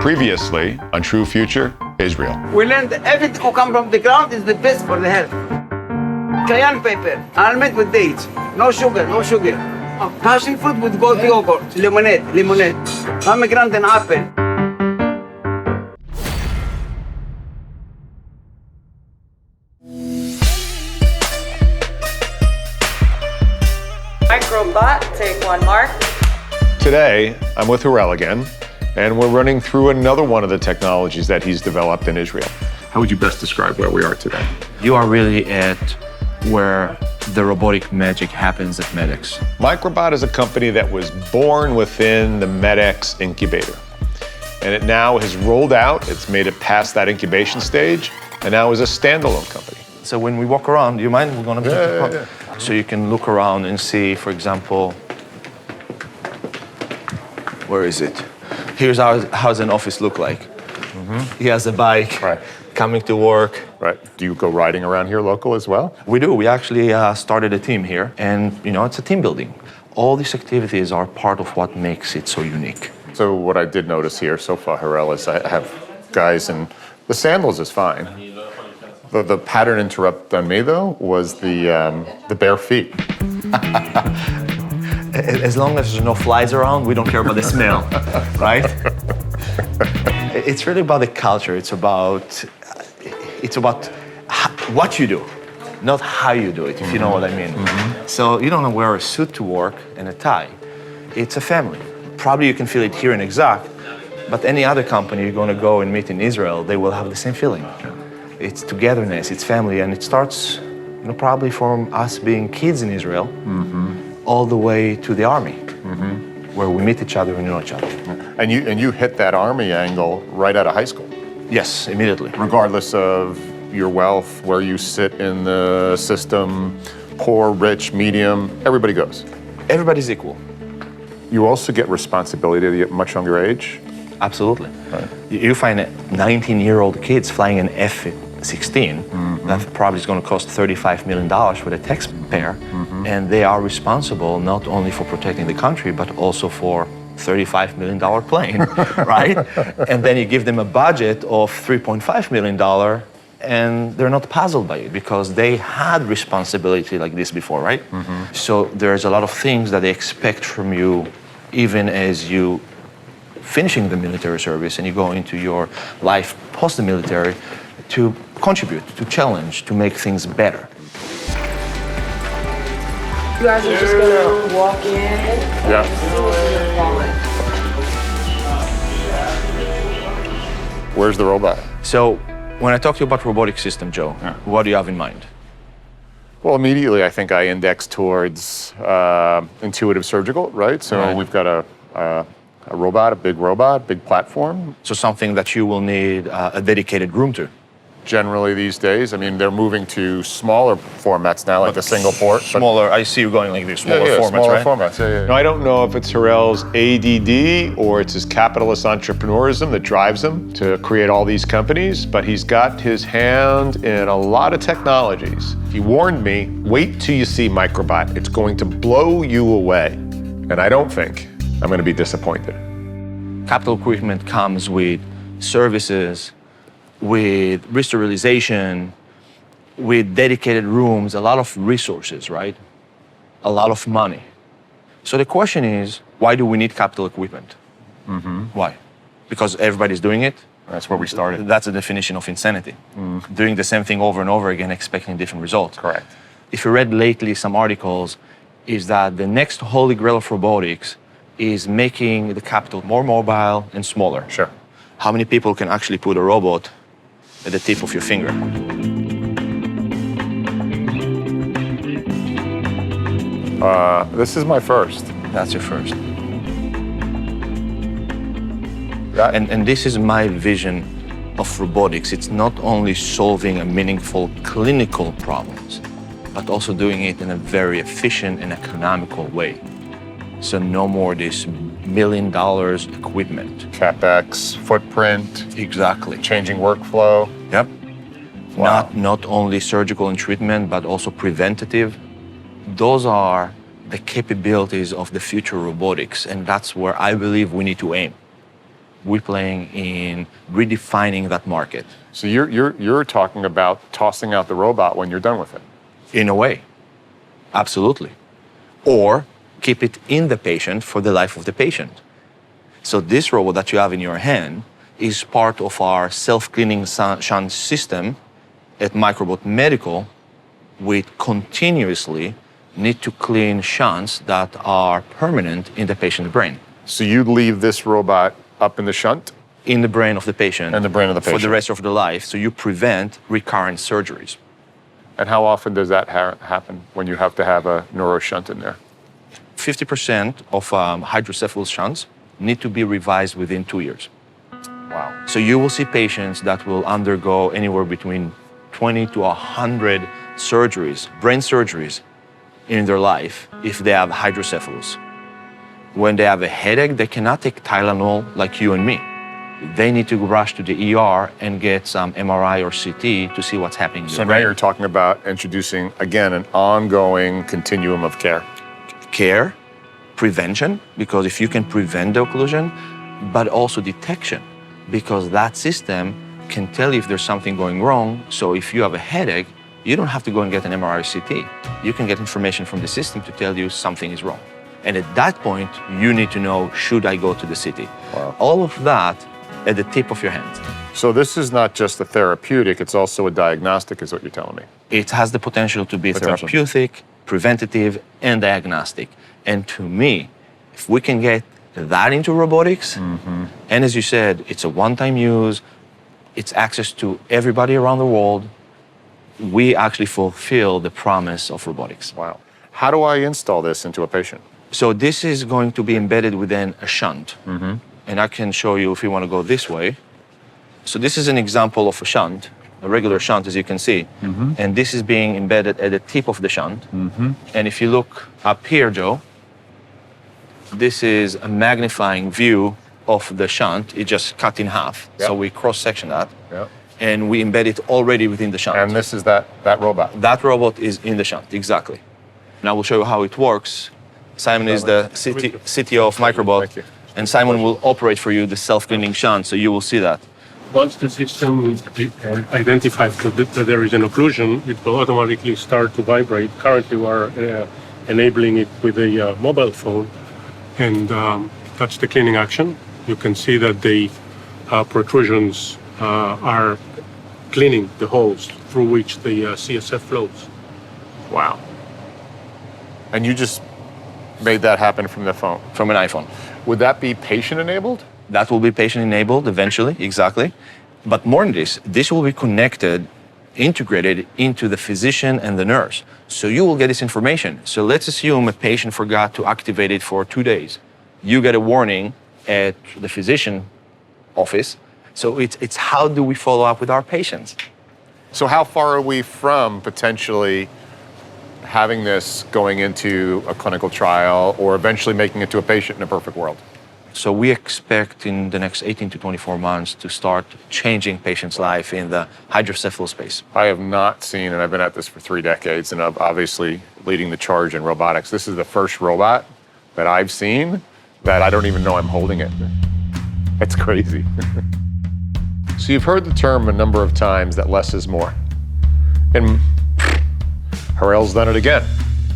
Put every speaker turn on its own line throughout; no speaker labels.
Previously on True Future, Israel.
We learned that everything who comes from the ground is the best for the health. Cayenne pepper, almond with dates, no sugar, no sugar. Passion fruit with goat yogurt, lemonade, pomegranate and apple.
Microbot, take one, Mark.
Today, I'm with Harel again, and we're running through another one of the technologies that he's developed in Israel. How would you best describe where we are today?
You are really at where the robotic magic happens at MedX.
Microbot is a company that was born within the MedX incubator. And it now has rolled out, it's made it past that incubation stage, and now is a standalone company.
So when we walk around, do you mind? We're going to
Yeah.
So you can look around and see, for example, where is it? Here's how does an office look like. He has a bike,
Right.
coming to work.
Right. Do you go riding around here local as well?
We do. We actually started a team here, and it's a team building. All these activities are part of what makes it so unique.
So what I did notice here so far, Harel, is I have guys in the sandals is fine. The pattern interrupt on me though was the bare feet.
As long as there's no flies around, we don't care about the smell, right? It's really about the culture. It's about what you do, not how you do it, if you know what I mean. So you don't wear a suit to work and a tie. It's a family. Probably you can feel it here in Exact, but any other company you're going to go and meet in Israel, they will have the same feeling. It's togetherness, it's family, and it starts probably from us being kids in Israel all the way to the army, where we meet each other and know each other.
And you hit that army angle right out of high school.
Yes, immediately.
Regardless of your wealth, where you sit in the system, poor, rich, medium, everybody goes.
Everybody's equal.
You also get responsibility at a much younger age.
Absolutely.
Right.
You find 19-year-old kids flying an F-16 that probably is going to cost $35 million for the taxpayer, and they are responsible not only for protecting the country, but also for $35 million plane, right? And then you give them a budget of $3.5 million, and they're not puzzled by it because they had responsibility like this before, right? So there's a lot of things that they expect from you, even as you finishing the military service and you go into your life post the military to contribute, to challenge, to make things better.
You guys are just gonna walk in
Yeah.
and see what's in your wallet.
Where's the robot?
So when I talk to you about robotic system, Joe, what do you have in mind?
Well, immediately I think I index towards intuitive surgical, right? So
Right.
we've got a robot, a big robot, big platform.
So something that you will need a dedicated room to.
Generally these days, I mean, they're moving to smaller formats now, like the single port. but-
Smaller, I see you going like this, smaller formats,
smaller
right?
formats. Yeah. No, I don't know if it's Harel's ADD or it's his capitalist entrepreneurism that drives him to create all these companies, but he's got his hand in a lot of technologies. He warned me, wait till you see Microbot. It's going to blow you away. And I don't think I'm going to be disappointed.
Capital equipment comes with services, with re-sterilization, with dedicated rooms, a lot of resources, right? A lot of money. So the question is, why do we need capital equipment? Why? Because everybody's doing it?
That's where we started.
That's the definition of insanity. Doing the same thing over and over again, expecting different results.
Correct.
If you read lately some articles, is that the next holy grail of robotics is making the capital more mobile and smaller.
Sure.
How many people can actually put a robot at the tip of your finger?
This is my first.
That's your first.
That-
And this is my vision of robotics. It's not only solving a meaningful clinical problems, but also doing it in a very efficient and economical way. So no more this $1 million equipment.
CapEx, footprint,
Exactly.
changing workflow.
Yep.
Wow.
Not only surgical and treatment, but also preventative. Those are the capabilities of the future robotics, and that's where I believe we need to aim. we're playing in redefining that market.
So you're talking about tossing out the robot when you're done with it.
In a way, absolutely. Or keep it in the patient for the life of the patient. So this robot that you have in your hand is part of our self-cleaning shunt system at Microbot Medical. We continuously need to clean shunts that are permanent in the patient's brain.
So you leave this robot up in the shunt?
In the brain of the patient.
In the brain of the patient.
For the rest of their life, so you prevent recurrent surgeries.
And how often does that happen when you have to have a neuro shunt in there?
50% of hydrocephalus shunts need to be revised within 2 years.
Wow.
So you will see patients that will undergo anywhere between 20 to 100 surgeries, brain surgeries, in their life if they have hydrocephalus. When they have a headache, they cannot take Tylenol like you and me. They need to rush to the ER and get some MRI or CT to see what's happening in
So
their
now
brain.
you're talking about introducing, again, an ongoing continuum of care.
Care, prevention, because if you can prevent the occlusion, but also detection, because that system can tell you if there's something going wrong. So if you have a headache, you don't have to go and get an MRI or CT. You can get information from the system to tell you something is wrong. And at that point, you need to know, should I go to the city?
Wow.
All of that at the tip of your hand.
So this is not just a therapeutic, it's also a diagnostic, is what you're telling me.
It has the potential to be therapeutic, preventative, and diagnostic. And to me, if we can get that into robotics, and as you said, it's a one-time use, it's access to everybody around the world, we actually fulfill the promise of robotics.
Wow. How do I install this into a patient?
So this is going to be embedded within a shunt. And I can show you if you want to go this way. So this is an example of a shunt, a regular shunt, as you can see. And this is being embedded at the tip of the shunt. And if you look up here, Joe, this is a magnifying view of the shunt. It just cut in half.
Yep.
So we cross-section that.
Yep.
And we embed it already within the shunt.
And this is that robot.
That robot is in the shunt, exactly. And I will show you how it works. Simon is the CTO of Microbot.
Thank you.
And Simon will operate for you the self-cleaning shunt, so you will see that.
Once the system identifies that there is an occlusion, it will automatically start to vibrate. Currently, we are enabling it with a mobile phone, and that's the cleaning action. You can see that the protrusions are cleaning the holes through which the CSF flows.
Wow. And you just made that happen from the phone.
From an iPhone.
Would that be patient-enabled?
That will be patient-enabled eventually, exactly. But more than this will be connected, integrated into the physician and the nurse. So you will get this information. So let's assume a patient forgot to activate it for 2 days. You get a warning at the physician office. So it's how do we follow up with our patients?
So how far are we from potentially having this going into a clinical trial or eventually making it to a patient in a perfect world?
So we expect in the next 18 to 24 months to start changing patients' life in the hydrocephalus space.
I have not seen, and I've been at this for 3 decades, and I'm obviously leading the charge in robotics. This is the first robot that I've seen that I don't even know I'm holding it. It's crazy. So you've heard the term a number of times that less is more. And Harel's done it again.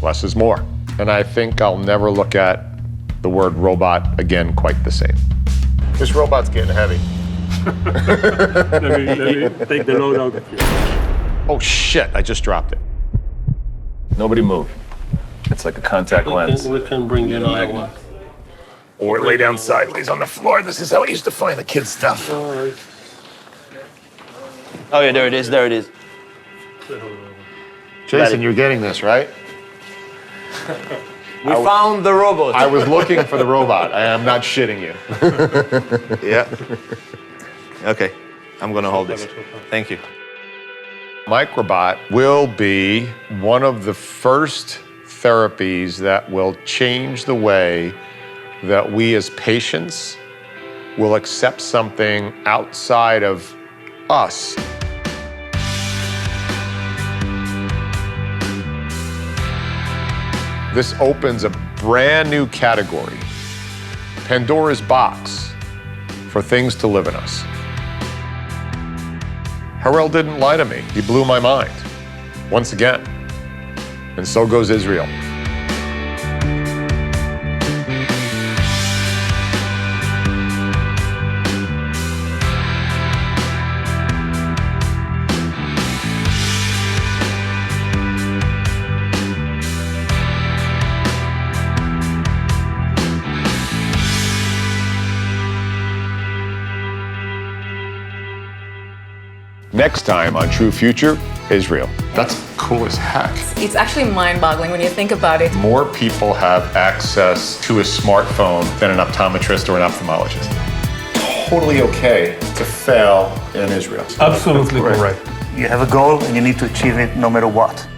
Less is more. And I think I'll never look at the word robot again quite the same. This robot's getting heavy.
Let me take the load out of you.
Oh shit, I just dropped it. Nobody move. It's like a contact lens.
We can bring in another one.
Or lay down sideways on the floor. This is how I used to find the kids' stuff.
Oh yeah, there it is, there it is.
Jason, you're getting this, right?
We found the robot.
I was looking for the robot. I am not shitting you.
Yeah. Okay, I'm gonna hold this. Thank you.
Microbot will be one of the first therapies that will change the way that we as patients will accept something outside of us. This opens a brand new category, Pandora's box for things to live in us. Harel didn't lie to me. He blew my mind, once again. And so goes Israel. Next time on True Future, Israel. That's cool as heck.
It's actually mind-boggling when you think about it.
More people have access to a smartphone than an optometrist or an ophthalmologist. Totally okay to fail in Israel.
Absolutely correct.
You have a goal and you need to achieve it no matter what.